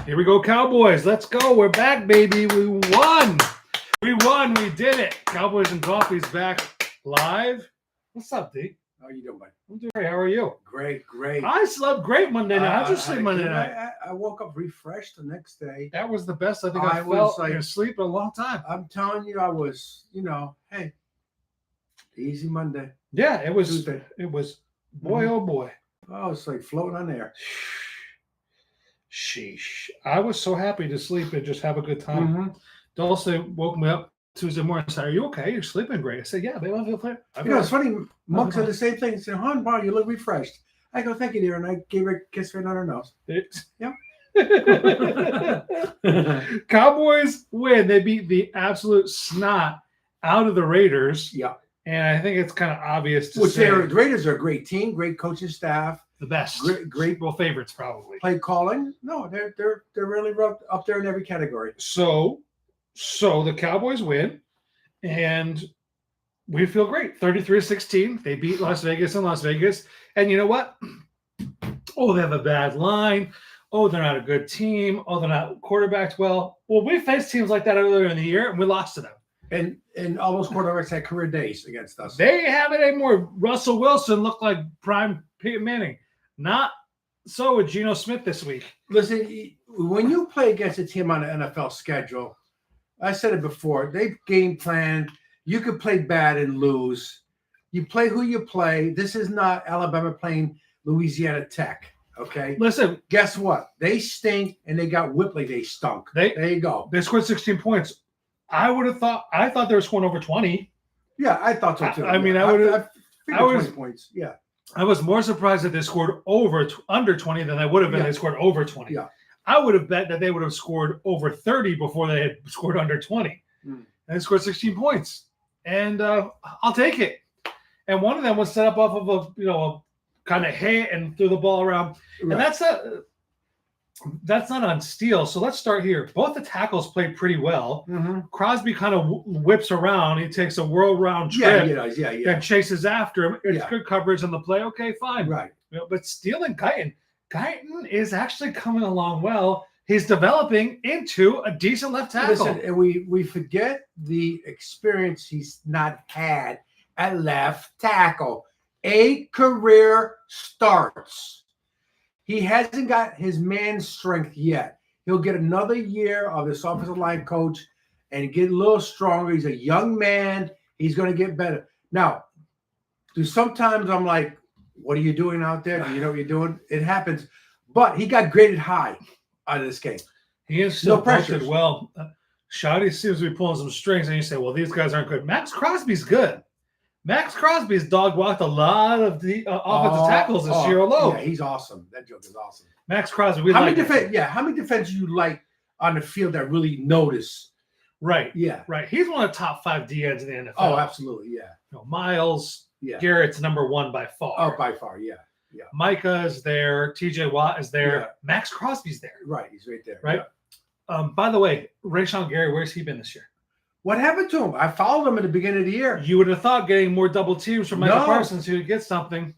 Here we go, Cowboys. Let's go. We're back, baby. We won. We did it. Cowboys and Coffee's back live. What's up, D? How you doing, buddy? I'm doing great. How are you? Great. I slept great Monday night. How'd you sleep Monday night? I woke up refreshed the next day. That was the best I think I felt in sleep in a long time. I'm telling you, I was, hey, easy Monday. Yeah, it was. Tuesday. It was. Boy, oh boy. Oh, it's like floating on air. Sheesh. I was so happy to sleep and just have a good time. Dulce woke me up Tuesday morning and said, "Are you okay? You're sleeping great." I said, "Yeah, babe, I feel fine." It's funny. Monk said the same thing. He said, "Hon, Bar, you look refreshed." I go, "Thank you, dear," and I gave her a kiss right on her nose. Yeah. Cowboys win. They beat the absolute snot out of the Raiders. Yeah. And I think it's kind of obvious to say. The Raiders are a great team, great coaching staff. The best. Great Well, favorites, probably. Play calling. No, they're really up there in every category. So the Cowboys win, and we feel great. 33-16. They beat Las Vegas in Las Vegas. And you know what? Oh, they have a bad line. Oh, they're not a good team. Oh, they're not quarterbacked well. Well, we faced teams like that earlier in the year, and we lost to them. And all those quarterbacks had career days against us. They have it anymore. Russell Wilson looked like prime Peyton Manning. Not so with Geno Smith this week. Listen, when you play against a team on an NFL schedule, I said it before, they game plan. You could play bad and lose. You play who you play. This is not Alabama playing Louisiana Tech, okay? Listen. Guess what? They stink, and they got whipped like they stunk. There you go. They scored 16 points. I thought they were scoring over 20. Yeah, I thought so too. I mean, I figured 20 points. Yeah. I was more surprised that they scored under 20 than they would have been. They scored over 20. Yeah. I would have bet that they would have scored over 30 before they had scored under 20. And they scored 16 points. And I'll take it. And one of them was set up off of a kind of hit and threw the ball around. Right. And that's not on steal. So let's start here. Both the tackles played pretty well. Crosby kind of whips around. He takes a whirl round trip. Yeah. And chases after him. It's good coverage on the play. Okay, fine. Right. But Steele and Guyton is actually coming along well. He's developing into a decent left tackle. Listen, and we forget the experience he's not had at left tackle. 8 career starts. He hasn't got his man strength yet. He'll get another year of this offensive line coach and get a little stronger. He's a young man. He's going to get better. Now, sometimes I'm like, what are you doing out there? Do you know what you're doing? It happens. But he got graded high out of this game. He is still pressure. Well, Shoddy seems to be pulling some strings, and you say, well, these guys aren't good. Max Crosby's good. Max Crosby's dog walked a lot of the offensive tackles this year alone. Yeah, he's awesome. That joke is awesome. Max Crosby. How many defense you like on the field that really notice? Right. Yeah. Right. He's one of the top 5 DNs in the NFL. Oh, absolutely. Yeah. Miles. Yeah. Garrett's number 1 by far. Oh, by far. Yeah. Yeah. Micah is there. TJ Watt is there. Yeah. Max Crosby's there. Right. He's right there. Right. Yeah. By the way, Rashawn Gary, where's he been this year? What happened to him? I followed him at the beginning of the year. You would have thought getting more double teams from Michael Parsons who would get something.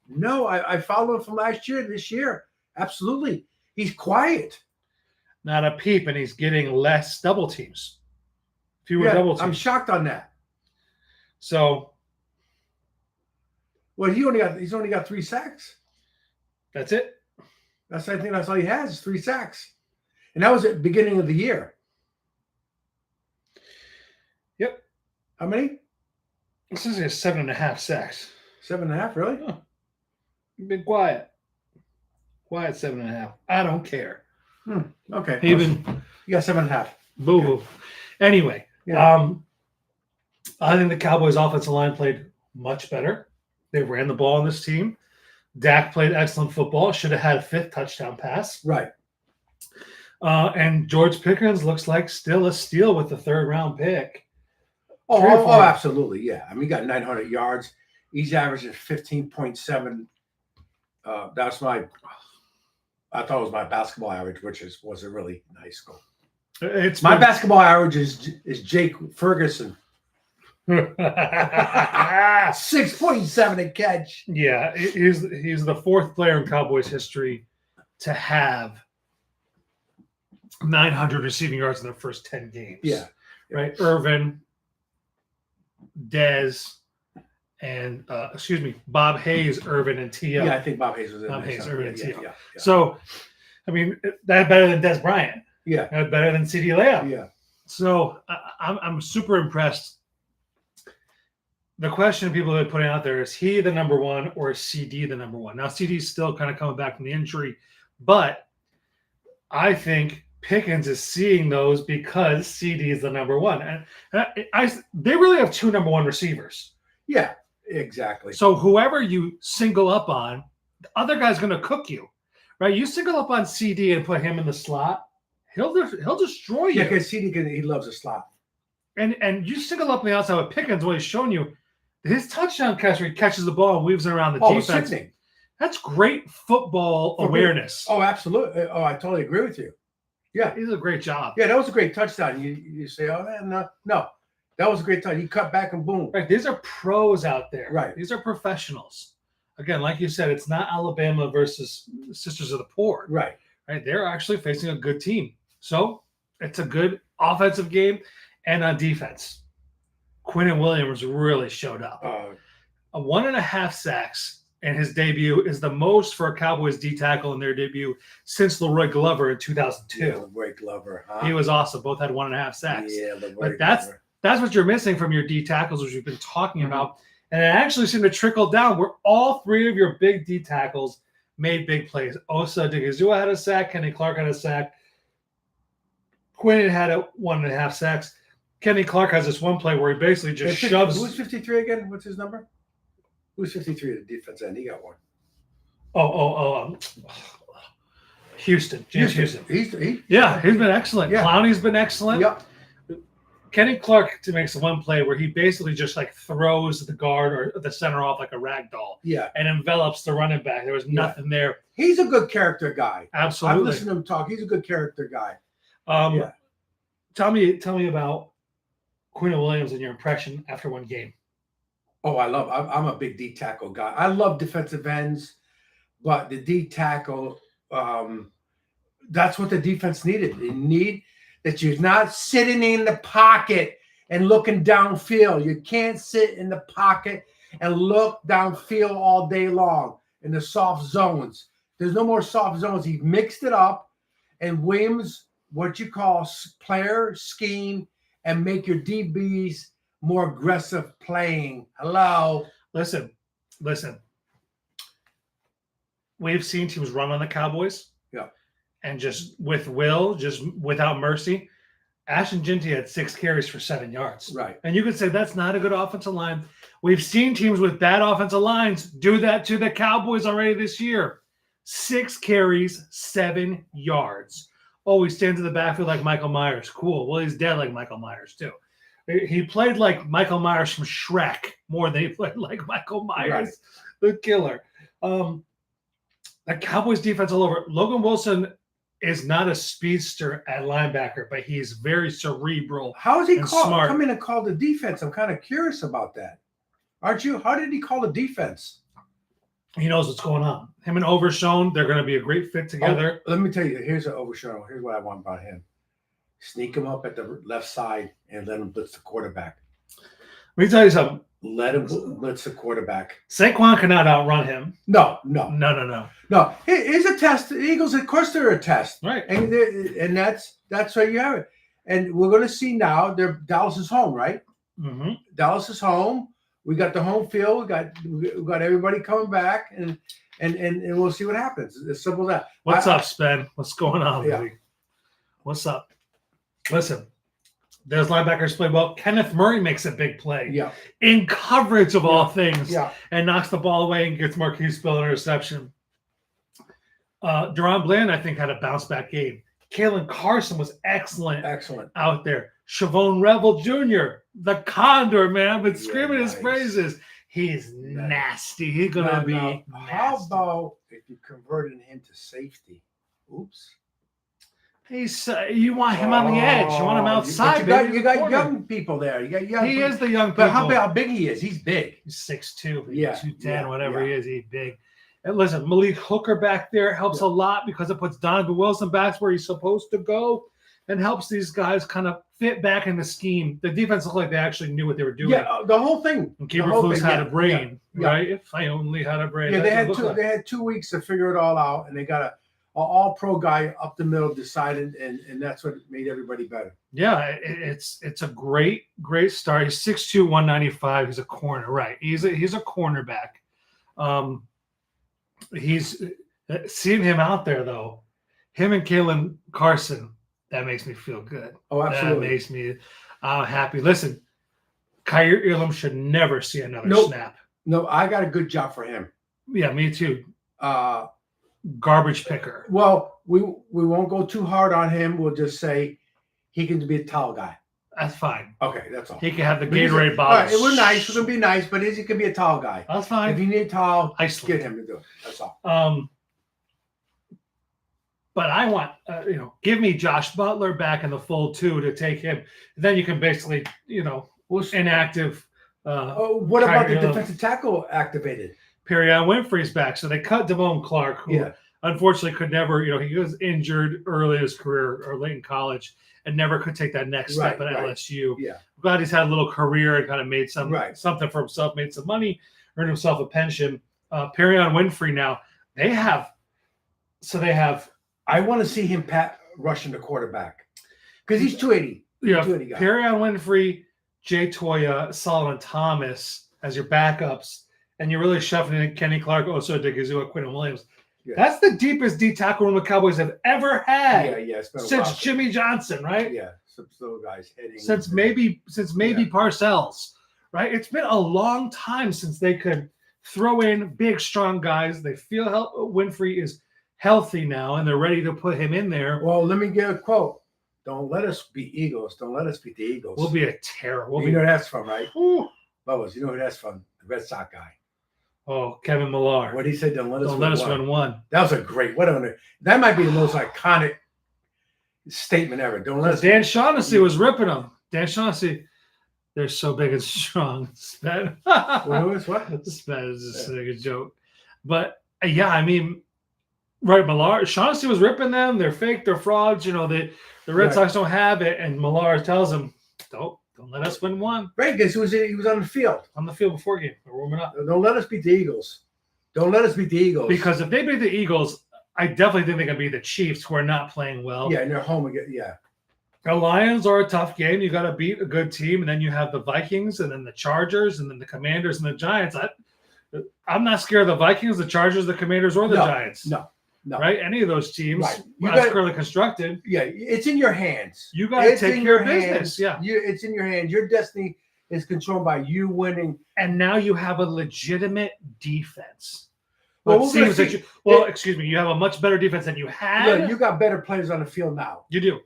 No, I followed him from last year to this year. Absolutely. He's quiet. Not a peep, and he's getting less double teams. Fewer double teams. I'm shocked on that. So. Well, he's only got 3 sacks. That's it. I think that's all he has is 3 sacks. And that was at the beginning of the year. Yep. How many? This is 7.5 sacks. 7.5, really? Huh. You've been quiet. Quiet 7.5. I don't care. Okay. You got 7.5. Boo-boo. Anyway, I think the Cowboys' offensive line played much better. They ran the ball on this team. Dak played excellent football. Should have had a 5th touchdown pass. Right. And George Pickens looks like still a steal with the 3rd round pick. Oh, absolutely. Yeah. I mean, he got 900 yards. He's averaging 15.7. That's I thought it was my basketball average, which wasn't really nice goal. My basketball average is Jake Ferguson. 6.7 a catch. Yeah, he's the 4th player in Cowboys history to have 900 receiving yards in their first 10 games. Yeah. Right. Irvin, Dez, and Bob Hayes, Irvin, and T.O. Yeah, I think Bob Hayes was in Bob there. Hayes, Irvin, and yeah, T.O. yeah. So, I mean, that's better than Dez Bryant. Yeah. That's better than C.D. Lamb. Yeah. So I'm super impressed. The question people have been putting out there is he the number one or is CD the number one? Now CD's still kind of coming back from the injury, but I think Pickens is seeing those because CD is the number one, and they really have two number one receivers. Yeah, exactly. So whoever you single up on, the other guy's going to cook you, right? You single up on CD and put him in the slot, he'll destroy you. Yeah, because CD he loves a slot. And you single up on the outside with Pickens, what he's showing you, his touchdown catch where he catches the ball and weaves it around the defense. Sickening. That's great football awareness. Oh, absolutely. Oh, I totally agree with you. Yeah. He did a great job. Yeah, that was a great touchdown. You say, oh, man, no. That was a great touchdown. He cut back and boom. Right. These are pros out there. Right. These are professionals. Again, like you said, it's not Alabama versus Sisters of the Poor. Right. Right. They're actually facing a good team. So it's a good offensive game and on defense. Quinnen Williams really showed up. A 1.5 sacks in his debut is the most for a Cowboys D tackle in their debut since Leroy Glover in 2002. Yeah, Leroy Glover, huh? He was awesome. Both had 1.5 sacks. Yeah, Leroy but Glover. that's what you're missing from your D tackles, which we've been talking about. And it actually seemed to trickle down where all three of your big D tackles made big plays. Osa Digizua had a sack. Kenny Clark had a sack. Quinnen had 1.5 sacks. Kenny Clark has this one play where he basically just shoves. Who's 53 again? What's his number? Who's 53 at the defense end? He got one. Houston. James Houston. He's been excellent. Yeah. Clowney's been excellent. Yep. Kenny Clark makes one play where he basically just like throws the guard or the center off like a rag doll. Yeah. And envelops the running back. There was nothing there. He's a good character guy. Absolutely. I've listened to him talk. He's a good character guy. Tell me about Quinnen Williams and your impression after one game. Oh, I'm a big D tackle guy. I love defensive ends, but the D tackle, that's what the defense needed. They need that you're not sitting in the pocket and looking downfield. You can't sit in the pocket and look downfield all day long in the soft zones. There's no more soft zones. He mixed it up, and Williams, what you call player scheme, and make your DBs more aggressive playing. Hello. Listen. We've seen teams run on the Cowboys. Yeah. And just with will, just without mercy. Ashton Ginty had 6 carries for 7 yards. Right. And you could say that's not a good offensive line. We've seen teams with bad offensive lines do that to the Cowboys already this year. 6 carries, 7 yards. Oh, he stands in the backfield like Michael Myers. Cool. Well, he's dead like Michael Myers, too. He played like Michael Myers from Shrek more than he played like Michael Myers, the killer. The Cowboys defense all over. Logan Wilson is not a speedster at linebacker, but he's very cerebral. How is he smart. Come in and call the defense? I'm kind of curious about that. Aren't you? How did he call the defense? He knows what's going on. Him and Overshown, they're going to be a great fit together. Let me tell you, here's an Overshown. Here's what I want about him. Sneak him up at the left side and let him blitz the quarterback. Let me tell you something. Let him blitz the quarterback. Saquon cannot outrun him. No. He's a test. The Eagles, of course, they're a test. Right. And that's why you have it. And we're going to see now, Dallas is home, right? Mm-hmm. Dallas is home. We got the home field. We got everybody coming back, and we'll see what happens. It's simple as that. What's up, Spen? What's going on, yeah. baby? What's up? Listen, those linebackers play well. Kenneth Murray makes a big play. Yeah. In coverage of all things. Yeah. And knocks the ball away and gets Marquise Bell an interception. Deron Bland, I think, had a bounce back game. Kalen Carson was excellent out there. Shavon Revel Jr., the Condor, man. I've been screaming his praises. He's nasty. He's going to be nasty. How about if you converted him to safety? Oops. You want him on the edge. You want him outside. You got young people there. You got young. He is the young people. But how big he is? He's big. He's 6'2", 210, yeah, whatever he is. He's big. And listen, Malik Hooker back there helps a lot because it puts Donovan Wilson back where he's supposed to go and helps these guys kind of fit back in the scheme. The defense looked like they actually knew what they were doing. Yeah, the whole thing. And Keeper had a brain, right? If I only had a brain. Yeah, they had 2 weeks to figure it all out, and they got an all-pro guy up the middle decided, and that's what made everybody better. Yeah, it's a great start. He's 6'2", 195. He's a corner, right? He's a cornerback. He's seeing him out there though. Him and Kalen Carson. That makes me feel good. Oh, absolutely. That makes me happy. Listen, Kaiir Elam should never see another snap. No, I got a good job for him. Yeah, me too. Garbage picker. Well, we won't go too hard on him. We'll just say he can be a tall guy. That's fine. Okay, that's all. He can have the Gatorade bottle. All right, it was nice. We're going to be nice, but he can be a tall guy. That's fine. If you need tall, Iceland. get him to do it. That's all. But I want, give me Josh Butler back in the fold too to take him. Then you can basically, inactive. What about the defensive tackle activated? Perion Winfrey's back. So they cut Damone Clark, who unfortunately could never, he was injured early in his career or late in college and never could take that next step at LSU. Yeah. I'm glad he's had a little career and kind of made something for himself, made some money, earned himself a pension. Perion Winfrey now, they have. I want to see him rushing the quarterback because he's 280. Yeah, Perion Winfrey, Jay Toya, Solomon Thomas as your backups, and you're really shuffling in Kenny Clark, Oso Digizua, Quinton Williams. Yeah. That's the deepest D tackle room the Cowboys have ever had. Yeah, since Jimmy Johnson, right? Yeah, some little guys hitting. Since maybe Parcells, right? It's been a long time since they could throw in big, strong guys. They feel Winfrey is healthy now, and they're ready to put him in there. Well, let me get a quote. Don't let us be Eagles. Don't let us beat the Eagles. We'll be a terror. You know who that's from, right? Bubbles, you know who that's from? The Red Sox guy. Oh, Kevin Millar. What he said, don't let us win one. That was a great, that might be the most iconic statement ever. Don't let us. Dan Shaughnessy was ripping them. Dan Shaughnessy, they're so big and strong. Sped. What? Sped is just like a joke. But, yeah, I mean, right, Millar. Shaughnessy was ripping them. They're fake. They're frauds. The Red Sox don't have it. And Millar tells them, don't let us win one. Right, because he was on the field. On the field before game. We're warming up. Don't let us beat the Eagles. Don't let us beat the Eagles. Because if they beat the Eagles, I definitely think they can beat the Chiefs, who are not playing well. Yeah, and they're home again. Yeah. The Lions are a tough game. You got to beat a good team. And then you have the Vikings and then the Chargers and then the Commanders and the Giants. I'm not scared of the Vikings, the Chargers, the Commanders, or the Giants. No. Right? Any of those teams, right. clearly constructed. Yeah, it's in your hands. You got to take care of business. Yeah. It's in your hands. Your destiny is controlled by you winning. And now you have a legitimate defense. Excuse me. You have a much better defense than you had. Yeah, you got better players on the field now. You do.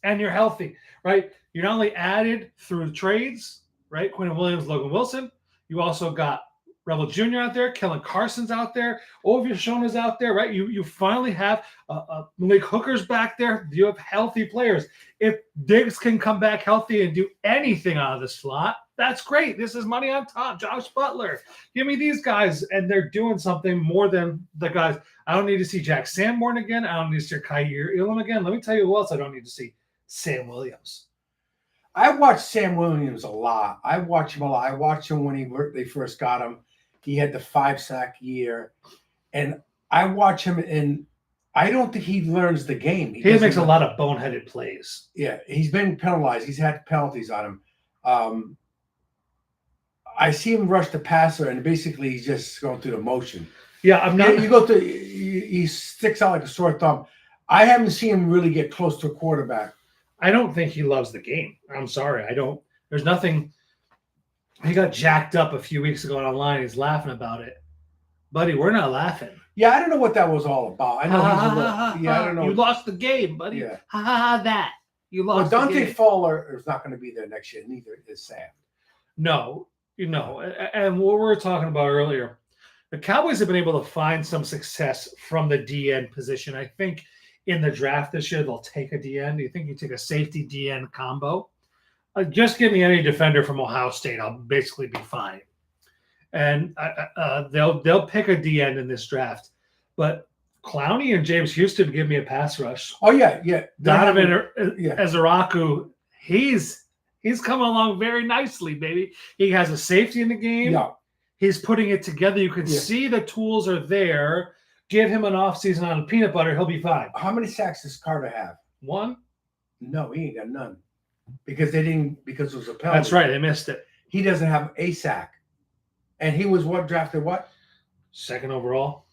And you're healthy, right? You not only added through trades, right? Quinton Williams, Logan Wilson. You also got Rebel Jr. out there, Kellen Carson's out there, Oviershona's out there, right? You finally have Malik Hooker's back there. You have healthy players. If Diggs can come back healthy and do anything out of the slot, that's great. This is money on top. Josh Butler. Give me these guys, and they're doing something more than the guys. I don't need to see Jack Sanborn again. I don't need to see Kaiir Elam again. Let me tell you who else I don't need to see. Sam Williams. I watched Sam Williams a lot. I watched him a lot. I watched him when they first got him. He had the 5-sack year, and I watch him, and I don't think he learns the game. He makes a lot of boneheaded plays. Yeah, he's been penalized. He's had penalties on him. I see him rush the passer, and basically he's just going through the motion. Yeah, I'm not. You go through. He sticks out like a sore thumb. I haven't seen him really get close to a quarterback. I don't think he loves the game. I'm sorry. I don't. There's nothing. He got jacked up a few weeks ago online. He's laughing about it. Buddy, we're not laughing. Yeah, I don't know what that was all about. I know I don't know. You lost the game, buddy. Yeah. That. You lost the game. Dante Fowler is not going to be there next year. Neither is Sam. No, and what we were talking about earlier, the Cowboys have been able to find some success from the DN position. I think in the draft this year, they'll take a DN. Do you think you take a safety DN combo? Just give me any defender from Ohio State. I'll basically be fine. and they'll pick a D end in this draft. But Clowney and James Houston give me a pass rush. Oh yeah. Donovan yeah. Ezeraku, he's coming along very nicely, baby. He has a safety in the game. Yeah. He's putting it together. You can see the tools are there. Give him an offseason on peanut butter, he'll be fine. How many sacks does Carter have? 1? No, he ain't got none. Because it was a penalty. That's right, they missed it. He doesn't have a sack. And he was drafted what? 2nd overall.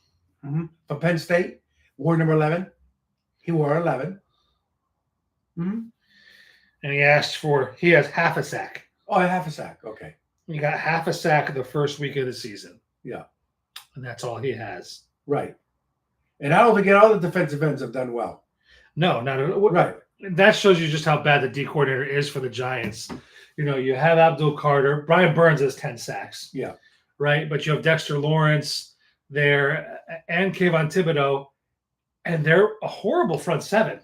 Mm-hmm. From Penn State, wore number 11. He wore 11. Mm-hmm. And he has half a sack. Oh, half a sack. Okay. He got half a sack the first week of the season. Yeah. And that's all he has. Right. And I don't think all the defensive ends have done well. No, not at all. Right. That shows you just how bad the D coordinator is for the Giants. You have Abdul Carter. Brian Burns has 10 sacks. Yeah. Right? But you have Dexter Lawrence there and Kayvon Thibodeau, and they're a horrible front 7.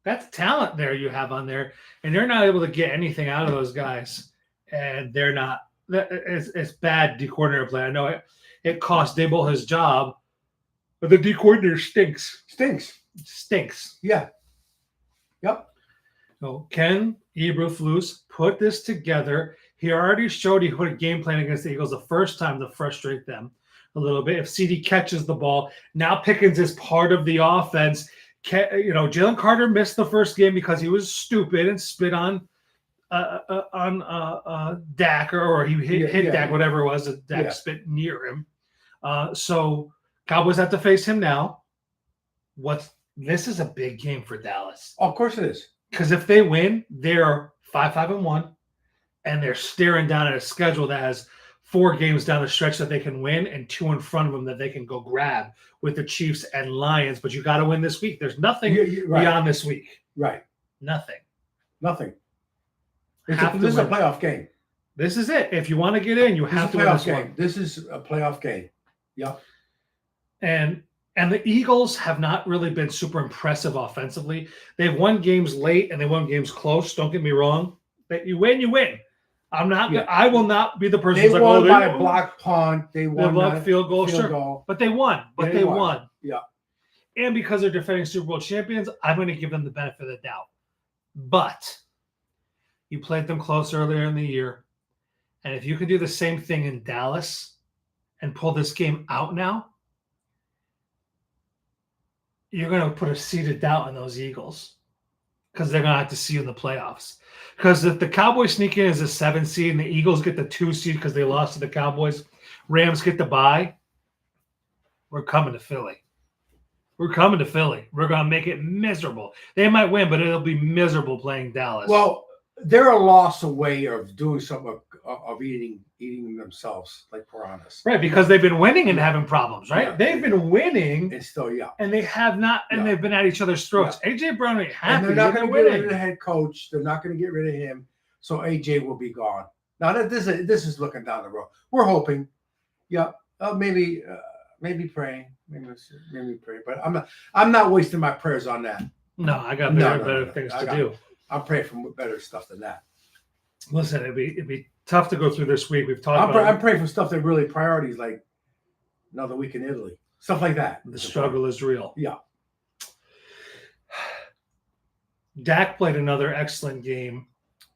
That's talent there you have on there, and they're not able to get anything out of those guys. And they're not – it's bad D coordinator play. I know it cost Dable his job, but the D coordinator stinks. Stinks. Yeah. Yep. So Ken Eberflus put this together. He already showed he put a game plan against the Eagles the first time to frustrate them a little bit. If CD catches the ball, now Pickens is part of the offense. Jalen Carter missed the first game because he was stupid and spit on Dak, or he hit Dak, whatever it was. Dak spit near him. So Cowboys have to face him now. This is a big game for Dallas. Oh, of course it is. Because if they win, they're 5-1, and they're staring down at a schedule that has 4 games down the stretch that they can win and 2 in front of them that they can go grab with the Chiefs and Lions. But you got to win this week. There's nothing beyond this week. Right. Nothing. This is a playoff game. This is it. If you want to get in, you have to win this one. This is a playoff game. Yep. And the Eagles have not really been super impressive offensively. They've won games late and they won games close. Don't get me wrong. But you win, you win. I'm not. Yeah. I will not be the person who's like, won by a block punt. They won field goal. Sure. But they won. They won. Yeah. And because they're defending Super Bowl champions, I'm going to give them the benefit of the doubt. But you played them close earlier in the year. And if you can do the same thing in Dallas and pull this game out now, you're going to put a seed of doubt in those Eagles because they're going to have to see you in the playoffs. Because if the Cowboys sneak in as a 7 seed and the Eagles get the 2 seed because they lost to the Cowboys, Rams get the bye, we're coming to Philly. We're going to make it miserable. They might win, but it'll be miserable playing Dallas. Well, they're a loss away of doing something of eating themselves like piranhas. Right, because they've been winning and having problems, right? Yeah. They've been winning. And still, and they have not, and they've been at each other's throats. Yeah. AJ Brown ain't happy. And they're not going to get rid of the head coach. They're not going to get rid of him. So AJ will be gone. Now that this is looking down the road. We're hoping. Yeah. Maybe praying. Maybe praying. But I'm not wasting my prayers on that. No, I got better things to do. I'm praying for better stuff than that. Listen, it'd be tough to go through this week. We've talked about I'm praying for stuff that really priorities, like another week in Italy. Stuff like that. The struggle is real. Yeah. Dak played another excellent game.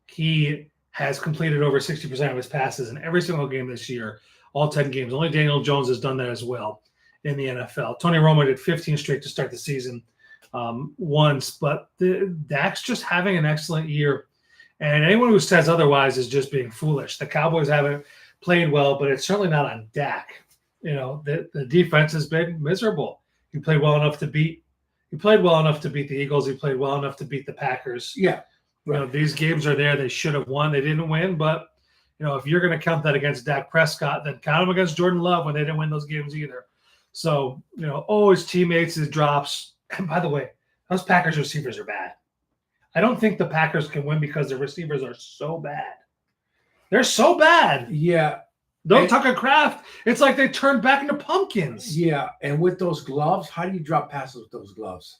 He has completed over 60% of his passes in every single game this year, all 10 games. Only Daniel Jones has done that as well in the NFL. Tony Romo did 15 straight to start the season once, but Dak's just having an excellent year. And anyone who says otherwise is just being foolish. The Cowboys haven't played well, but it's certainly not on Dak. The defense has been miserable. He played well enough to beat the Eagles. He played well enough to beat the Packers. Yeah. These games are there. They should have won. They didn't win, but if you're going to count that against Dak Prescott, then count him against Jordan Love when they didn't win those games either. So, his teammates, his drops. And by the way, those Packers receivers are bad. I don't think the Packers can win because their receivers are so bad. They're so bad. Yeah. Tucker Kraft, it's like they turned back into pumpkins. Yeah, and with those gloves, how do you drop passes with those gloves?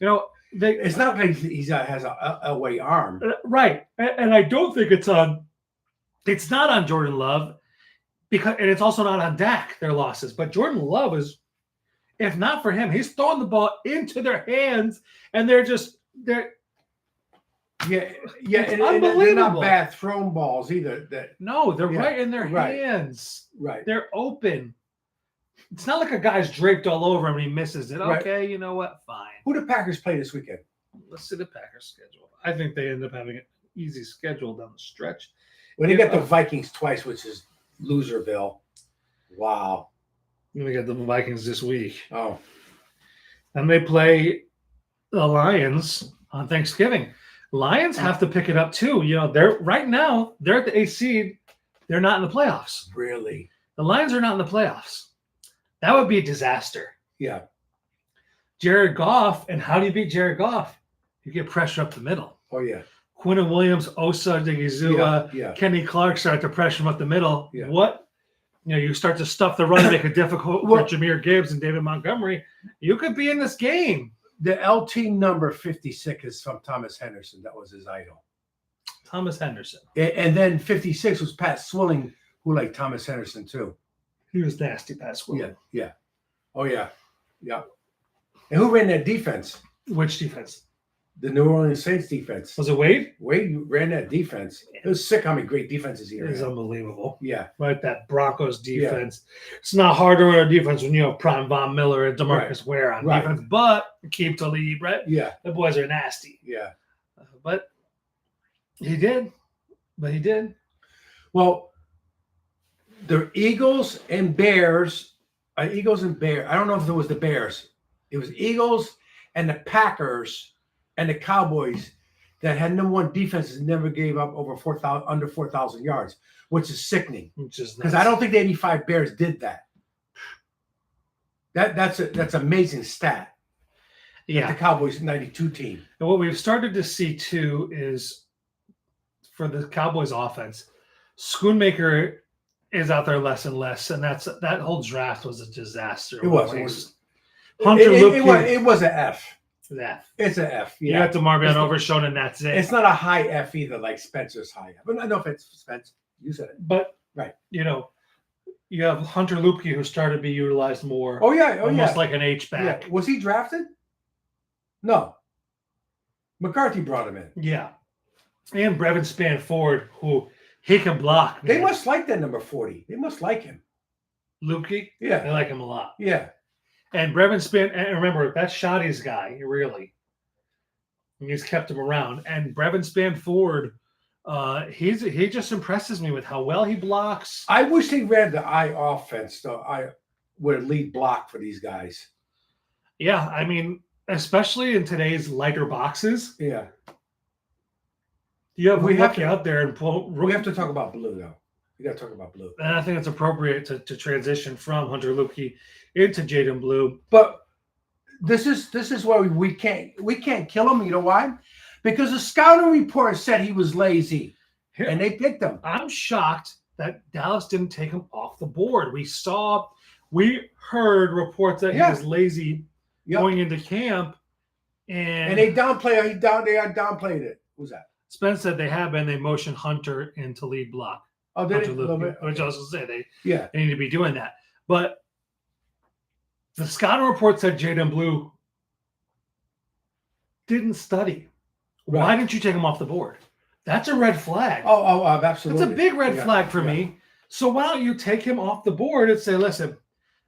It's not like he has a Elway arm. Right, and I don't think it's not on Jordan Love. and it's also not on Dak, their losses. But Jordan Love is, if not for him, he's throwing the ball into their hands, and they're Yeah, and they're unbelievable. not bad thrown balls either. No, they're right in their right. hands. Right. They're open. It's not like a guy's draped all over him and he misses it. Right. Okay, you know what? Fine. Who do Packers play this weekend? Let's see the Packers schedule. I think they end up having an easy schedule down the stretch. When they get the Vikings twice, which is Loserville. Wow. We got the Vikings this week. Oh. And they play the Lions on Thanksgiving. Lions have to pick it up too. You know, they're at the 8th seed. They're not in the playoffs. Really? The Lions are not in the playoffs. That would be a disaster. Yeah. Jared Goff, and how do you beat Jared Goff? You get pressure up the middle. Oh, yeah. Quinnen Williams, Osa Digizua, Kenny Clark start to pressure him up the middle. Yeah. You start to stuff the run and make it difficult for Jahmyr Gibbs and David Montgomery. You could be in this game. The LT number 56 is from Thomas Henderson. That was his idol. Thomas Henderson. And then 56 was Pat Swilling, who liked Thomas Henderson too. He was nasty, Pat Swilling. Yeah. Oh, yeah. Yeah. And who ran that defense? Which defense? The New Orleans Saints defense. Was it Wade? Wade ran that defense. It was sick how many great defenses he It is ran. unbelievable. Yeah. Right, that Broncos defense. Yeah. It's not hard to run a defense when you have Prime Von Miller and DeMarcus Ware on defense, but keep Talib, right? Yeah. The boys are nasty. Yeah. But he did. Well, the Eagles and Bears. I don't know if it was the Bears. It was Eagles and the Packers and the Cowboys that had number one defenses never gave up over under 4,000 yards, which is sickening. Because I don't think the 85 Bears did that. That's amazing stat. Yeah. The Cowboys 92 team. And what we've started to see too is for the Cowboys offense, Schoonmaker is out there less and less, and that whole draft was a disaster. It was. Hunter it was an F. It's an F. Yeah. You got the Marvion Overshown, and that's it. It's not a high F either, like Spencer's high F. But I know if it's Spence. You said it. But right. You have Hunter Lupke who started to be utilized more. Oh yeah. Almost like an H-back. Yeah. Was he drafted? No. McCarthy brought him in. Yeah. And Brevin Spann-Ford, who he can block. Man. They must like that number 40. They must like him. Lupke? Yeah. They like him a lot. Yeah. And Brevin Spann, and remember, that's Shoddy's guy, really. He's kept him around. And Brevin Spann-Ford, he just impresses me with how well he blocks. I wish they ran the I offense, though. I would lead block for these guys. Yeah, I mean, especially in today's lighter boxes. Yeah. We have to out there and pull. We have to talk about blue, though. We got to talk about blue. And I think it's appropriate to transition from Hunter Lupke into Jaden Blue. But this is where we can't kill him. You know why? Because the scouting report said he was lazy, and they picked him. I'm shocked that Dallas didn't take him off the board. We heard reports that he was lazy going into camp, and they downplayed. They downplayed it. Who's that? Spence said they have been. They motioned Hunter into lead block. Oh, they did. Which I was going to say they need to be doing that. But the scouting report said Jaden Blue didn't study. Right. Why didn't you take him off the board? That's a red flag. Oh, absolutely. That's a big red flag for me. So why don't you take him off the board and say, listen,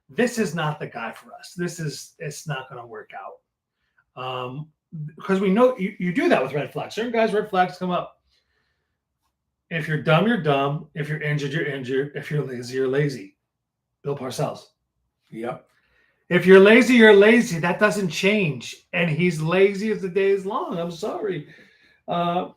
this is not the guy for us. It's not going to work out. Because we know you do that with red flags. Certain guys, red flags come up. If you're dumb, you're dumb. If you're injured, you're injured. If you're lazy, you're lazy. Bill Parcells. Yep. If you're lazy, you're lazy. That doesn't change. And he's lazy as the day is long. I'm sorry. And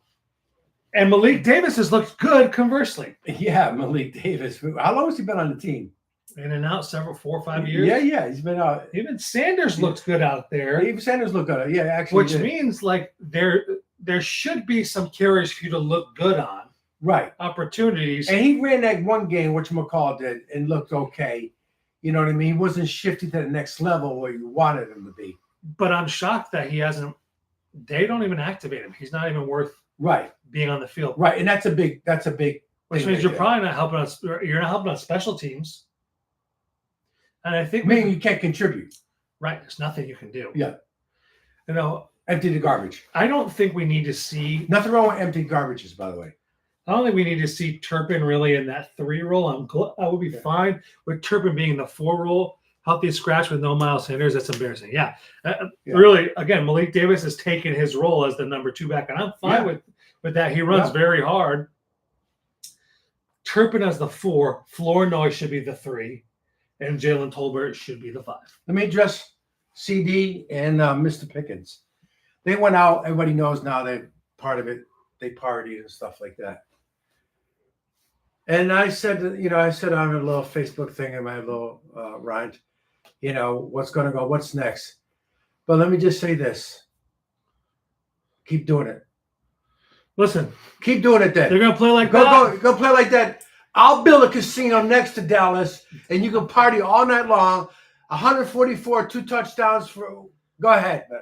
Malik Davis has looked good, conversally. Yeah, Malik Davis. How long has he been on the team? In and out 4 or 5 years. Yeah. He's been out. Even Sanders looks good out there. Even Sanders looked good. Yeah, actually. Which means like there should be some carries for you to look good on. Right. Opportunities. And he ran that one game, which McCall did, and looked okay. You know what I mean? He wasn't shifting to the next level where you wanted him to be. But I'm shocked that he hasn't. They don't even activate him. He's not even worth right being on the field. Right, and that's a big which means you're probably not helping us. You're not helping on special teams. And I think you can't contribute. Right. There's nothing you can do. Yeah. Empty the garbage. I don't think we need to see. Nothing wrong with empty garbages, by the way. I don't think we need to see Turpin really in that 3 role. I would be fine with Turpin being the 4 role. Healthy scratch with no Miles Sanders. That's embarrassing. Yeah. Really, again, Malik Davis has taken his role as the number 2 back, and I'm fine with that. He runs very hard. Turpin as the 4. Flournoy should be the 3. And Jalen Tolbert should be the 5. Let me address CD and Mr. Pickens. They went out. Everybody knows now they're part of it. They partied and stuff like that. And I said, I said on a little Facebook thing in my little rant, what's going to go, what's next? But let me just say this. Keep doing it. Listen. Keep doing it then. They're going to play like that. Go play like that. I'll build a casino next to Dallas, and you can party all night long. 144, 2 touchdowns for. Go ahead, man.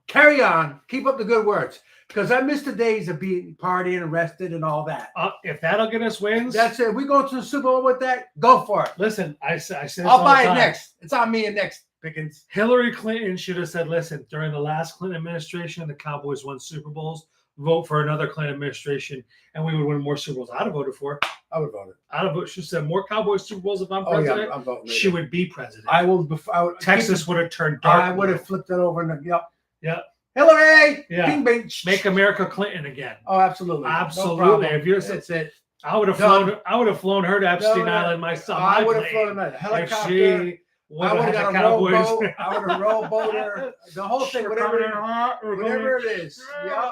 Carry on. Keep up the good words, because I miss the days of being partying and rested and all that. If that'll get us wins, that's it. We go to the Super Bowl with that. Go for it. Listen, I said this I'll buy it next. It's on me and next, Pickens. Hillary Clinton should have said, "Listen, during the last Clinton administration, the Cowboys won Super Bowls. Vote for another Clinton administration, and we would win more Super Bowls." I'd have voted for it. I would vote it. I'd have voted. She said more Cowboys Super Bowls if I'm president. I'm voting. She would be president. I would. Texas would have turned dark. I would have flipped it over. Yep. Hillary. Yeah. Bing, bing. Make America Clinton again. Oh, absolutely. Absolutely. No, if you're, that's it. I would have flown. I would have flown her to Epstein Island myself. I would have flown a helicopter. I would have got a rowboat. I would have rowboat her. The whole thing, whatever it is. Yeah.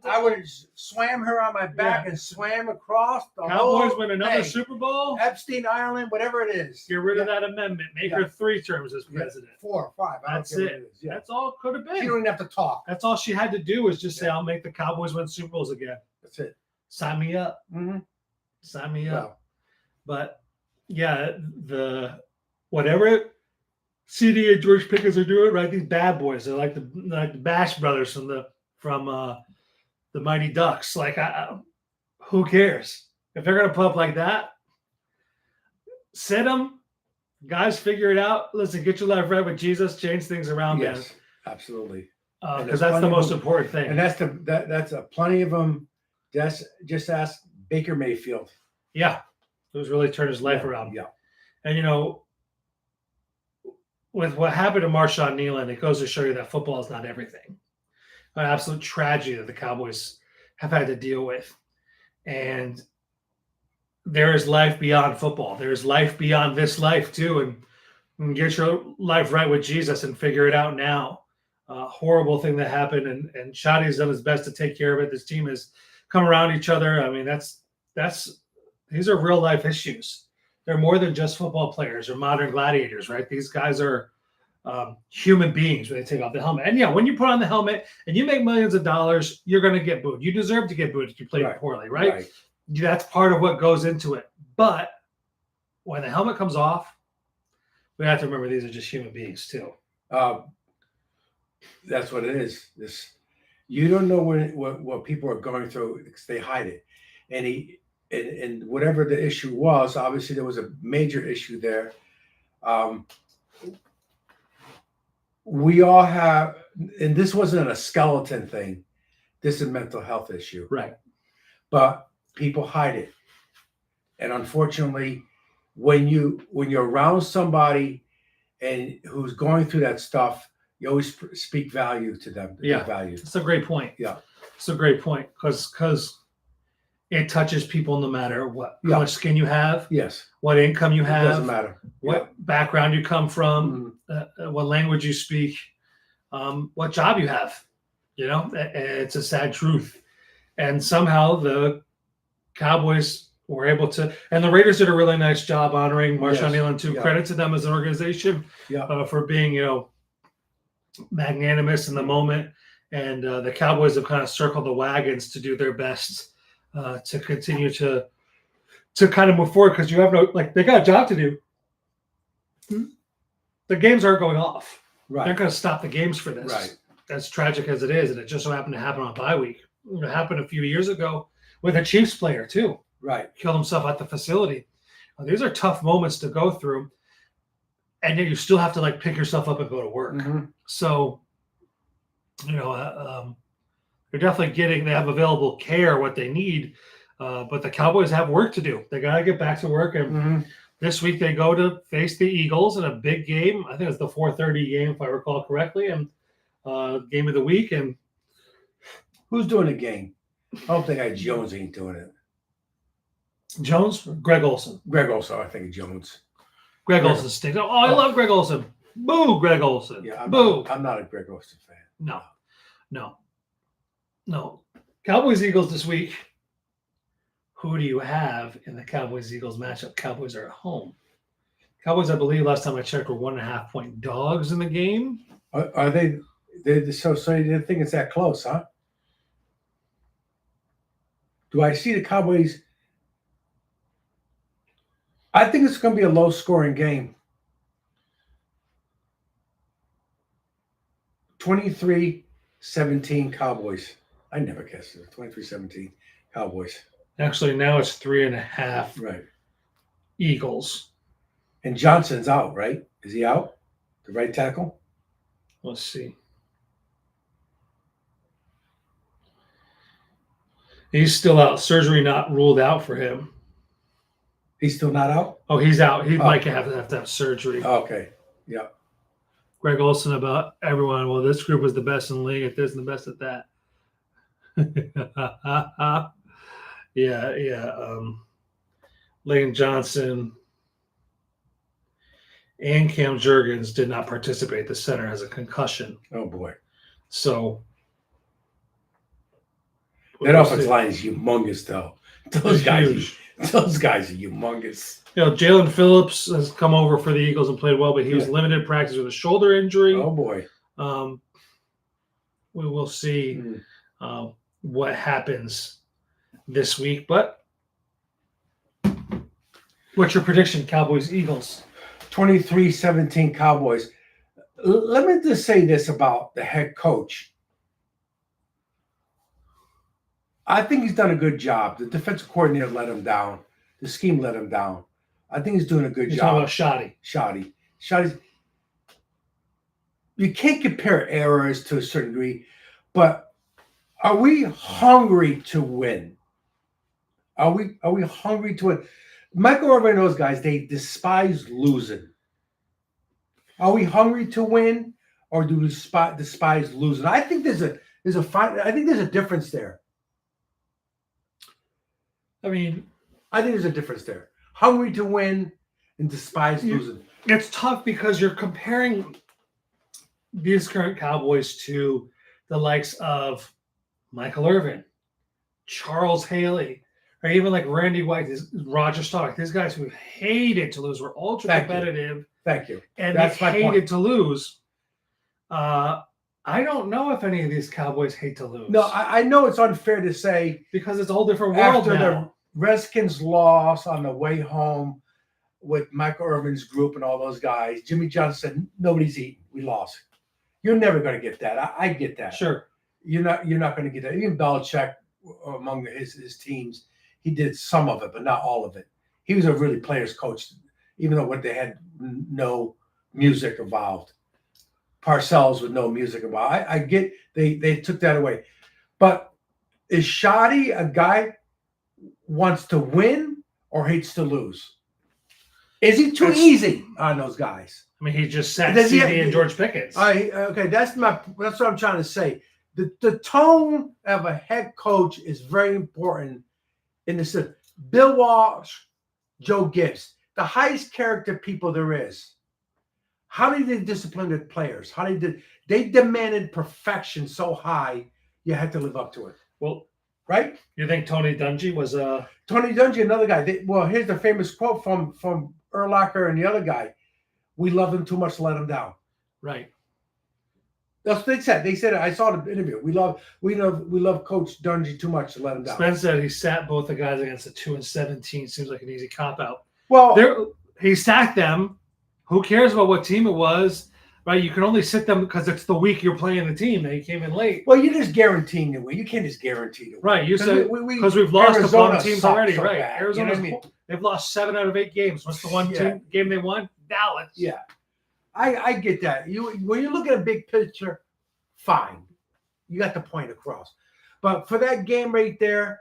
I would have swam her on my back and swam across the Cowboys win another Super Bowl. Epstein Island, whatever it is. Get rid of that amendment. Make her 3 terms as president. 4 or 5. That's it. That's all it could have been. She don't even have to talk. That's all she had to do was just say, "I'll make the Cowboys win Super Bowls again." That's it. Sign me up. Mm-hmm. Sign me up. But whatever CD and George Pickens are doing, right? These bad boys, they're like the Bash brothers from the Mighty Ducks. Like, who cares if they're gonna put up like that? Sit them, guys. Figure it out. Listen, get your life right with Jesus. Change things around, man. Yes, absolutely. Because that's the most important thing. And that's plenty of them. Just ask Baker Mayfield. Yeah, who's really turned his life around. Yeah, and with what happened to Marshawn Nealon, it goes to show you that football is not everything. An absolute tragedy that the Cowboys have had to deal with. And there is life beyond football. There's life beyond this life too. And get your life right with Jesus and figure it out now. Horrible thing that happened. And Shadi's done his best to take care of it. This team has come around each other. I mean, these are real life issues. They're more than just football players or modern gladiators, right? These guys are human beings when they take off the helmet. And when you put on the helmet and you make millions of dollars, you're going to get booed. You deserve to get booed if you play poorly, right? That's part of what goes into it. But when the helmet comes off, we have to remember these are just human beings too. That's what it is. You don't know what people are going through because they hide it. And whatever the issue was, obviously there was a major issue there. We all have, and this wasn't a skeleton thing. This is a mental health issue. Right. But people hide it. And unfortunately, when you're around somebody and who's going through that stuff, you always speak value to them. Value. That's a great point. Yeah. It's a great point because it touches people no matter what how much skin you have. Yes. What income you have. It doesn't matter. What background you come from. What language you speak. What job you have. It's a sad truth. And somehow the Cowboys were able to, and the Raiders did a really nice job honoring Marshawn Nealon too. Credit to them as an organization for being, magnanimous in the moment. And the Cowboys have kind of circled the wagons to do their best to continue to kind of move forward because you have they got a job to do. The games aren't going off. Right. They're going to stop the games for this. Right. As tragic as it is, and it just so happened to happen on bye week. It happened a few years ago with a Chiefs player too. Right. killed himself at the facility. These are tough moments to go through, and then you still have to like pick yourself up and go to work. Mm-hmm. So, they're definitely they have available care, what they need, but the Cowboys have work to do. They got to get back to work, and this week they go to face the Eagles in a big game. I think it's the 4:30 game, if I recall correctly, and game of the week. And who's doing the game? I don't think Jones ain't doing it. Jones? Greg Olsen. Greg Olsen, I think Jones. Greg Olsen stinks. Oh, I love Greg Olsen. Boo, Greg Olsen. Yeah, Boo. I'm not a Greg Olsen fan. No. Cowboys Eagles this week. Who do you have in the Cowboys Eagles matchup? Cowboys are at home. Cowboys, I believe, last time I checked, were 1.5-point dogs in the game. Are they? So you didn't think it's that close, huh? Do I see the Cowboys? I think it's going to be a low-scoring game. 23-17 Cowboys. I never guessed it. 23-17 Cowboys. Actually, now it's 3.5. Right. Eagles. And Johnson's out, right? Is he out? The right tackle? Let's see. He's still out. Surgery not ruled out for him. He's still not out? Oh, he's out. He might have to have surgery. Okay. Yeah. Greg Olsen about everyone. Well, this group was the best in the league at this and the best at that. Yeah. Lane Johnson and Cam Jurgens did not participate. The center has a concussion. Oh, boy. So that offensive line is humongous, though. Those guys are humongous. Jalen Phillips has come over for the Eagles and played well, but he was limited practice with a shoulder injury. Oh, boy. We will see what happens this week. But what's your prediction, Cowboys, Eagles? 23-17 Cowboys. Let me just say this about the head coach. I think he's done a good job. The defensive coordinator let him down. The scheme let him down. I think he's doing a good job. About Shoddy. You can't compare errors to a certain degree, but are we hungry to win? Are we hungry to win? Michael Irvin and those guys, they despise losing. Are we hungry to win, or do we despise losing? I think there's a difference there. I think there's a difference there. Hungry to win and despise losing. It's tough because you're comparing these current Cowboys to the likes of Michael Irvin, Charles Haley, or even like Randy White, Roger Staubach. These guys who hated to lose were ultra competitive. Thank you. And they hated to lose. I don't know if any of these Cowboys hate to lose. No, I know it's unfair to say because it's a whole different world after now. The Redskins lost on the way home with Michael Irvin's group and all those guys. Jimmy Johnson said, nobody's eating. We lost. You're never going to get that. I get that. Sure. You're not going to get that. Even Belichick, among his teams, he did some of it, but not all of it. He was a really player's coach, even though they had no music involved. Parcells with no music involved. I get they took that away. But is Shoddy a guy wants to win or hates to lose? Is he too easy on those guys? He just sat CD and George Pickens. Okay, that's what I'm trying to say. The tone of a head coach is very important in the sense. Bill Walsh, Joe Gibbs, the highest character people there is. How did they discipline their players? They demanded perfection so high you had to live up to it. Well, right? You think Tony Dungy was Tony Dungy, another guy. Here's the famous quote from Urlacher and the other guy. We love him too much to let him down. Right. That's what they said. They said, I saw the interview. We love Coach Dungy too much to let him down. Spence said he sat both the guys against a 2-17. Seems like an easy cop out. Well, he sacked them. Who cares about what team it was? right? You can only sit them because it's the week you're playing the team. They came in late. Well, you're just guaranteeing to win. You can't just guarantee to win. Right. You said we because we've lost a Arizona bunch of teams sucks already, so right? bad, Arizona's you know what I mean? they've lost 7 out of 8 games. What's the one Yeah. game they won? Dallas. Yeah, I get that. When you look at a big picture, fine, you got the point across. But for that game right there,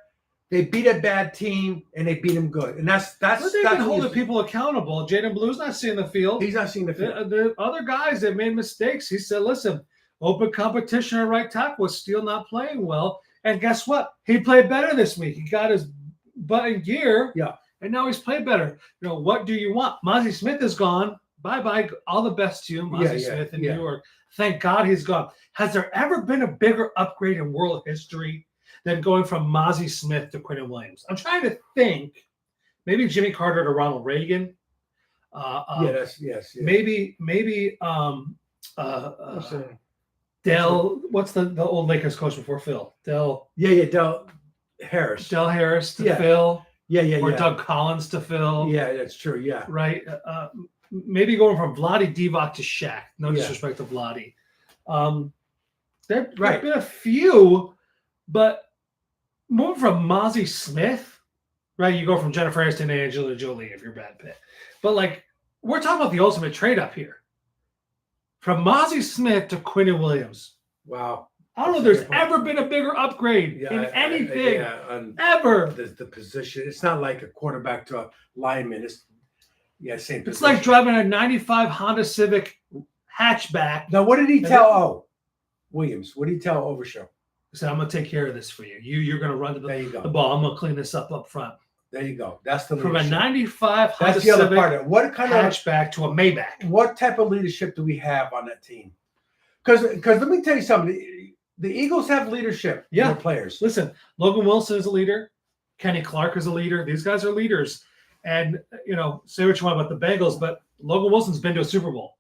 they beat a bad team and they beat them good, and that's But they've that's been holding people accountable. Jaden Blue's not seeing the field. He's not seeing the field. The other guys that made mistakes, he said, listen, open competition at right tackle was still not playing well. And guess what? He played better this week. He got his butt in gear. Yeah. And now he's played better. What do you want? Mozzie Smith is gone. Bye-bye. All the best to you, Mozzie Smith in New York. Thank God he's gone. Has there ever been a bigger upgrade in world history than going from Mozzie Smith to Quinton Williams? I'm trying to think. Maybe Jimmy Carter to Ronald Reagan. Yes. Maybe Dell. What's the old Lakers coach before Phil? Dell. Del Harris. Dell Harris to Phil. Or Yeah. Doug Collins to Phil. Yeah, that's true. Yeah. Right. Maybe going from Vlade Divac to Shaq. No disrespect to Vlade. There have been a few, but moving from Mozzie Smith, right? You go from Jennifer Aniston to Angelina Jolie if you're Brad Pitt. But we're talking about the ultimate trade up here. From Mozzie Smith to Quinton Williams. Wow. I don't know if there's ever been a bigger upgrade in anything ever. The position. It's not like a quarterback to a lineman. It's same position. It's like driving a 95 Honda Civic hatchback. Now, what did he tell Williams? What did he tell Overshow? He said, I'm going to take care of this for you. You're going to run to the ball. I'm going to clean this up front. There you go. That's the leadership. From a 95 Honda Civic other part of it. What kind hatchback to a Maybach. What type of leadership do we have on that team? Because let me tell you something. The Eagles have leadership in their players. Listen, Logan Wilson is a leader. Kenny Clark is a leader. These guys are leaders. And, say what you want about the Bengals, but Logan Wilson's been to a Super Bowl.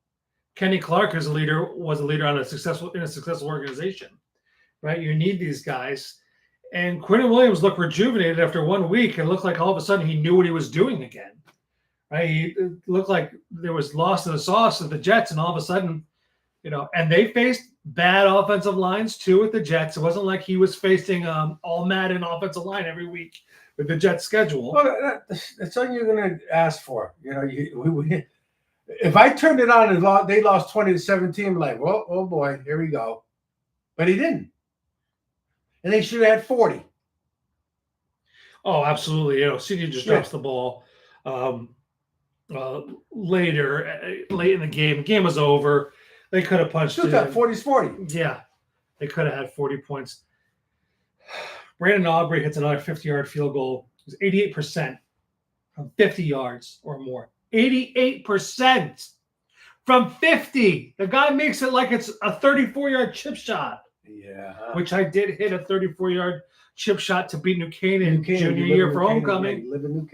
Kenny Clark was a leader in a successful organization, right? You need these guys. And Quinton Williams looked rejuvenated after 1 week. It looked like all of a sudden he knew what he was doing again, right? It looked like there was lost in the sauce of the Jets, and all of a sudden, and they faced bad offensive lines too with the Jets. It wasn't like he was facing all Madden offensive line every week with the Jets schedule. Well, that's all you're going to ask for. If I turned it on and they lost 20-17, I'm like, well, oh boy, here we go. But he didn't. And they should have had 40. Oh, absolutely. CD just drops the ball later, late in the game. The game was over. They could have punched it. Still got 40's 40. Yeah. They could have had 40 points. Brandon Aubrey hits another 50-yard field goal. It was 88% from 50 yards or more. 88% from 50. The guy makes it like it's a 34-yard chip shot. Yeah. Which I did hit a 34-yard chip shot to beat New Canaan junior year for homecoming.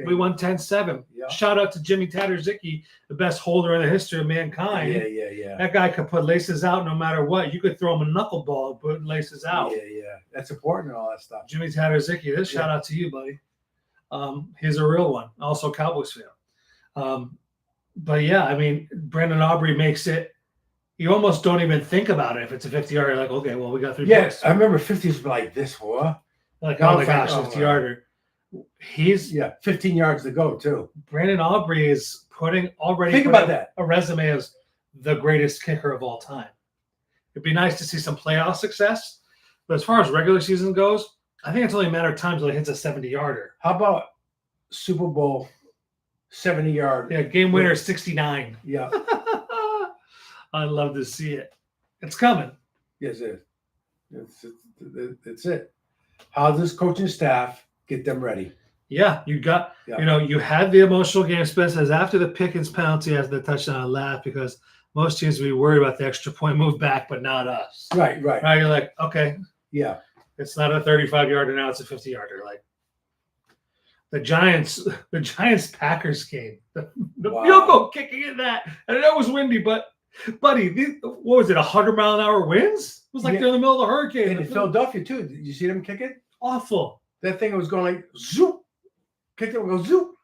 We won 10-7. Yeah. Shout out to Jimmy Tattersicki, the best holder in the history of mankind. Yeah. That guy could put laces out no matter what. You could throw him a knuckleball and put laces out. Yeah. That's important and all that stuff. Jimmy Tattersicki, this shout out to you, buddy. He's a real one. Also Cowboys fan. But yeah, I mean, Brandon Aubrey makes it. You almost don't even think about it. If it's a 50-yarder, you're like, okay, well, we got 3 points. Yes, I remember 50s were like this, what? Like, oh my gosh, 50-yarder. He's 15 yards to go, too. Brandon Aubrey is putting about that. A resume as the greatest kicker of all time. It'd be nice to see some playoff success. But as far as regular season goes, I think it's only a matter of time until he hits a 70-yarder. How about Super Bowl 70-yard? Yeah, game winner 69. Yeah. I'd love to see it. It's coming. Yes, it is. It's it. How does coaching staff get them ready? Yeah, you got, you had the emotional game. Spence says after the Pickens penalty as the touchdown, I laughed because most teams would be worried about the extra point move back, but not us. Right. You're like, okay. Yeah. It's not a 35-yarder now, it's a 50-yarder. Like the Giants Packers game. The field goal kicking in that. And I know it was windy, but buddy, what was it, 100-mile-an-hour winds? It was like they're in the middle of a hurricane. And in Philadelphia, too. Did you see them kick it? Awful. That thing was going like, zoop. Kicked it, go zoop.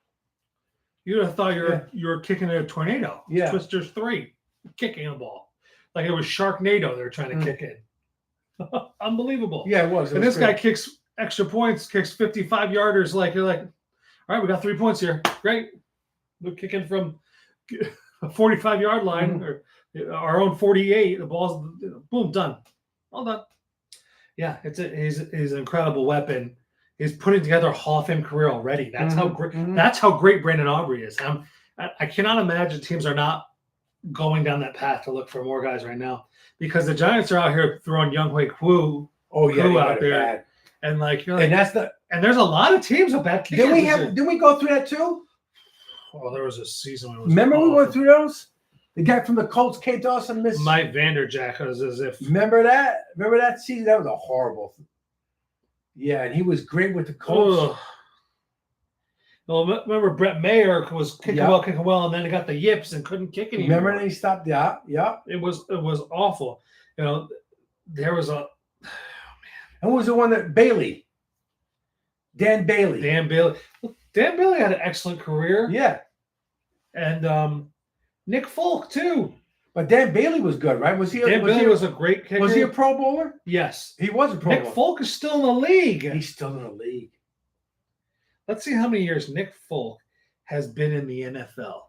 You'd have thought you were kicking a tornado. Yeah. Twisters 3, kicking a ball. like it was Sharknado they were trying to kick in. Unbelievable. Yeah, it was. And this guy kicks extra points, kicks 55-yarders. Like you're like, all right, we got 3 points here. Great. We're kicking from a 45-yard line or our own 48. The ball's boom, done. All done. Yeah, he's an incredible weapon. He's putting together a Hall of Fame career already. That's how great. That's how great Brandon Aubrey is. I cannot imagine teams are not going down that path to look for more guys right now because the Giants are out here throwing Younghoe Koo. Out there, bad. And like you're like, and there's a lot of teams with bad kickers. Did we go through that too? Oh, there was a season when it was remember awful. We went through those. The guy from the Colts, K. Dawson, missed. Mike Vanderjack was as if. Remember that? Remember that season? That was a horrible. Yeah, and he was great with the Colts. Well, remember Brett Mayer was kicking well, and then he got the yips and couldn't kick anymore. Remember, and he stopped. Yeah. It was awful. You know, there was a. And who was the one that Bailey? Dan Bailey. Dan Bailey had an excellent career. Yeah. And Nick Folk too. But Dan Bailey was good, right? Bailey was a great kicker. Was he a Pro Bowler? Yes. He was a Pro Bowler. Nick Folk is still in the league. He's still in the league. Let's see how many years Nick Folk has been in the NFL.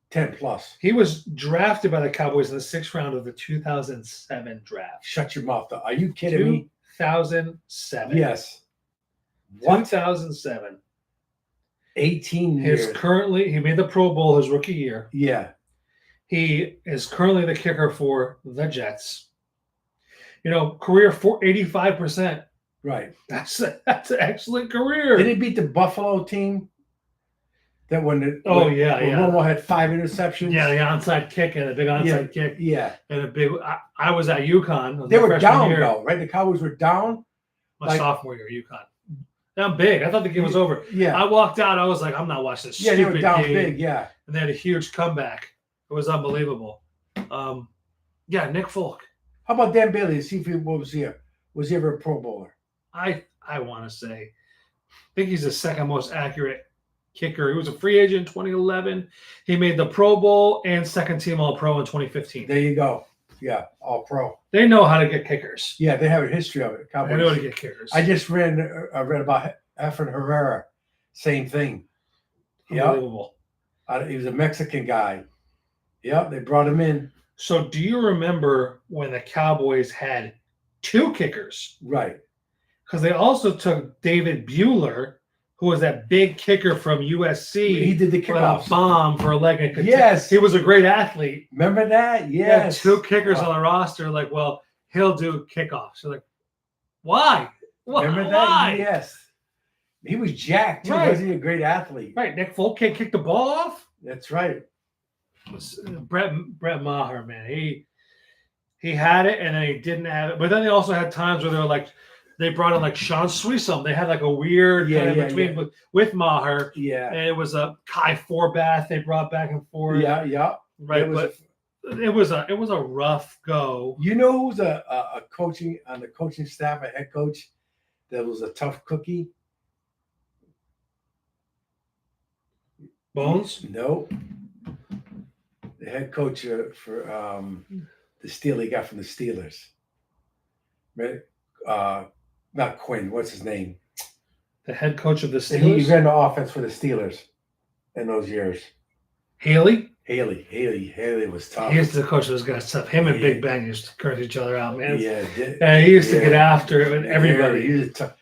10 plus. He was drafted by the Cowboys in the 6th round of the 2007 draft. Shut your mouth, though. Are you kidding me? 2007. Yes. 2007. 18 years. He made the Pro Bowl his rookie year. Yeah. He is currently the kicker for the Jets. You know, career for 85%. Right. That's an excellent career. Did he beat the Buffalo team? That when Romo had 5 interceptions. Yeah, the onside kick and a big onside kick. Yeah. And a big I was at UConn. They were down though, right? The Cowboys were down. My sophomore year, UConn. Down big. I thought the game was over. Yeah. I walked out. I was like, I'm not watching this stupid they were down game. Big, yeah. And they had a huge comeback. It was unbelievable. Nick Folk. How about Dan Bailey? See if he was here. Was he ever a Pro Bowler? I want to say, I think he's the second most accurate kicker. He was a free agent in 2011. He made the Pro Bowl and second team All-Pro in 2015. There you go. Yeah, All-Pro. They know how to get kickers. Yeah, they have a history of it. Cowboys. They know how to get kickers. I just read about Efren Herrera. Same thing. Unbelievable. He was a Mexican guy. Yeah, they brought him in. So do you remember when the Cowboys had 2 kickers? Right. Because they also took David Buehler, who was that big kicker from USC. He did the kickoff. A bomb for a leg. Yes. He was a great athlete. Remember that? Yes. 2 kickers on the roster. Like, well, he'll do kickoffs. So like, why? Remember that? Why? Yes. He was jacked, too. Right. Wasn't he a great athlete? Right. Nick Folk can't kick the ball off. That's right. Brett Maher, man. He had it and then he didn't have it. But then they also had times where they were like, they brought in like Sean Sweesum. They had like a weird between with Maher. Yeah. And it was a Kai Forbath they brought back and forth. Yeah. Right. It was a rough go. You know who's a coaching on the coaching staff, a head coach that was a tough cookie? Bones? No. The head coach for the Steelers, he got from the Steelers. Not Quinn. What's his name? The head coach of the Steelers? He ran the offense for the Steelers in those years. Haley was tough. He used to coach those guys tough. Him and Big Ben used to curse each other out, man. Yeah. He used to get after it with everybody. He was tough.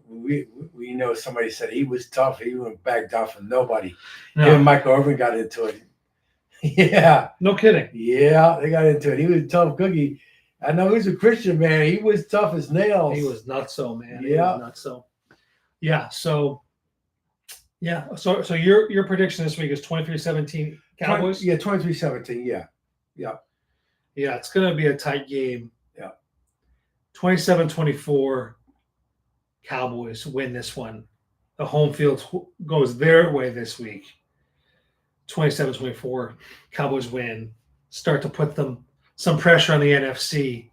We know somebody said he was tough. He wouldn't back down from nobody. No. Him and Michael Irvin got into it. Yeah. No kidding. Yeah, they got into it. He was a tough cookie. I know he's a Christian, man. He was tough as nails. He was nutso, man. Yeah. He was nutso. Yeah. So your prediction this week is 23-17 Cowboys? 23-17. Yeah. Yeah, it's going to be a tight game. Yeah. 27-24 Cowboys win this one. The home field goes their way this week. 27-24 Cowboys win. Start to put some pressure on the NFC,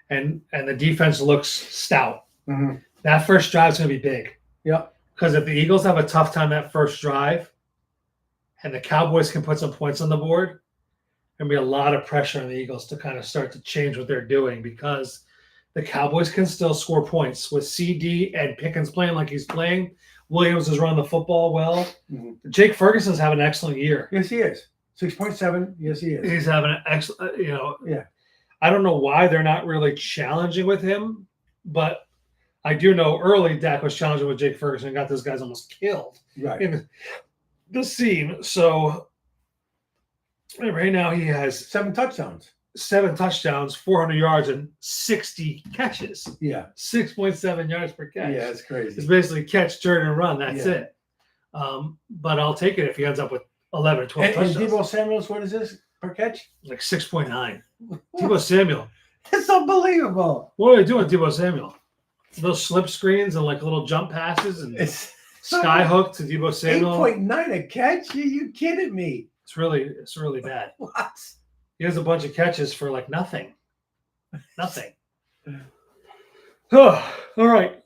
and the defense looks stout. Mm-hmm. That first drive is going to be big. Yep. Because if the Eagles have a tough time that first drive, and the Cowboys can put some points on the board, going to be a lot of pressure on the Eagles to kind of start to change what they're doing because the Cowboys can still score points with CD and Pickens playing like he's playing. Williams is running the football well. Mm-hmm. Jake Ferguson's having an excellent year. Yes, he is. 6.7. Yes, he is. He's having an excellent, Yeah. I don't know why they're not really challenging with him, but I do know early Dak was challenging with Jake Ferguson and got those guys almost killed in the scene. So right now he has 7 touchdowns. 400 yards, and 60 catches. Yeah. 6.7 yards per catch. Yeah, it's crazy. It's basically catch, turn, and run. That's it. But I'll take it if he ends up with 11 or 12 touchdowns. And Deebo Samuel's, what is this per catch? Like 6.9. Deebo Samuel. It's unbelievable. What are they doing with Deebo Samuel? Those slip screens and like little jump passes and sky hook to Deebo Samuel. 8.9 a catch? You kidding me? It's really bad. What? He has a bunch of catches for like nothing. Nothing. Oh, all right.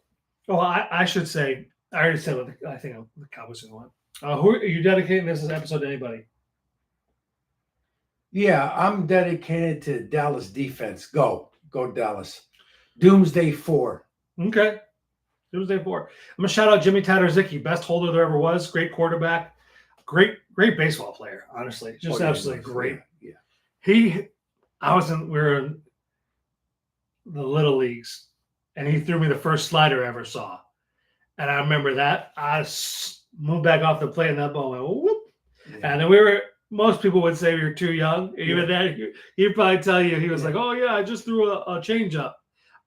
Well, I should say, I already said what I think the Cowboys are going to win. Who are you dedicating this episode to? Anybody? Yeah, I'm dedicated to Dallas defense. Go Dallas. Doomsday 4. Okay. Doomsday 4. I'm going to shout out Jimmy Tatarzycki, best holder there ever was. Great quarterback. Great baseball player, honestly. Just absolutely great. Yeah. We were in the little leagues, and he threw me the first slider I ever saw. And I remember that. I moved back off the plate, and that ball went whoop. Yeah. And then most people would say we were too young. Even then, he'd probably tell you, he was like, oh, yeah, I just threw a changeup.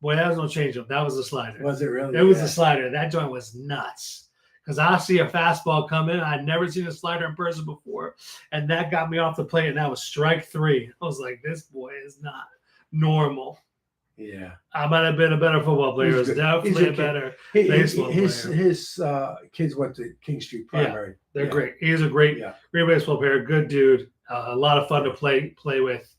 Boy, that was no changeup. That was a slider. Was it really? It was a slider. That joint was nuts. Because I see a fastball come in. I'd never seen a slider in person before. And that got me off the plate, and that was strike 3. I was like, this boy is not normal. Yeah. I might have been a better football player. He was definitely a better baseball player. His kids went to King Street Primary. Yeah, they're great. He's a great baseball player. Good dude. A lot of fun to play with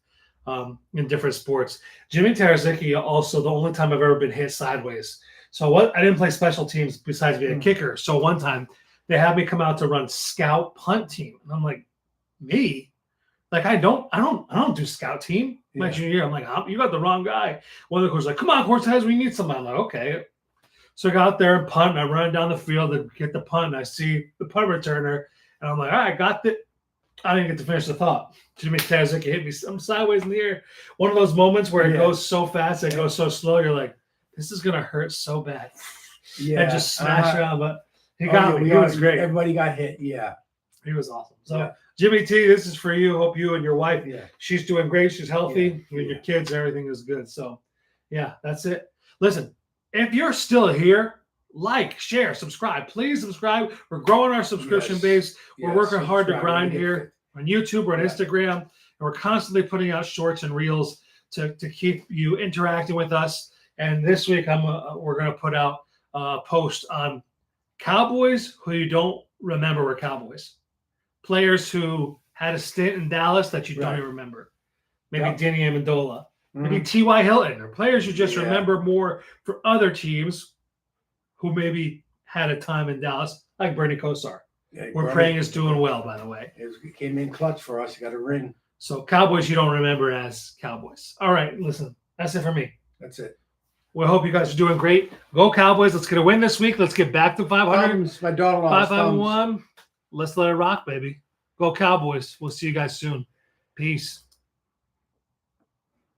in different sports. Jimmy Tatarzycki also, the only time I've ever been hit sideways. So I didn't play special teams besides being a kicker. So one time they had me come out to run scout punt team. And I'm like, me? Like, I don't do scout team. My junior year, I'm like, you got the wrong guy. One of the coaches like, come on, Cortez, we need somebody. I'm like, okay. So I got out there and punt, and I run down the field and get the punt, and I see the punt returner, and I'm like, all right, got it. I didn't get to finish the thought. Jimmy Tatarzycki hit me. I'm sideways in the air. One of those moments where it goes so fast, it goes so slow, you're like, this is going to hurt so bad. Yeah. And just smash around. But he got me. He was great. Everybody got hit. Yeah. He was awesome. So, Jimmy T, this is for you. Hope you and your wife, she's doing great. She's healthy. You and your kids, everything is good. So, that's it. Listen, if you're still here, like, share, subscribe. Please subscribe. We're growing our subscription base. We're working hard to grind here on YouTube or on Instagram. And we're constantly putting out shorts and reels to keep you interacting with us. And this week, we're going to put out a post on Cowboys who you don't remember were Cowboys. Players who had a stint in Dallas that you don't even remember. Maybe Danny Amendola. Maybe T.Y. Hilton. Or players you just remember more for other teams who maybe had a time in Dallas, like Bernie Kosar. Yeah, we're praying is doing well, by the way. He came in clutch for us. He got a ring. So Cowboys you don't remember as Cowboys. All right, listen. That's it for me. That's it. We hope you guys are doing great. Go Cowboys. Let's get a win this week. Let's get back to 500. My daughter 5-1. Let's let it rock, baby. Go Cowboys. We'll see you guys soon. Peace.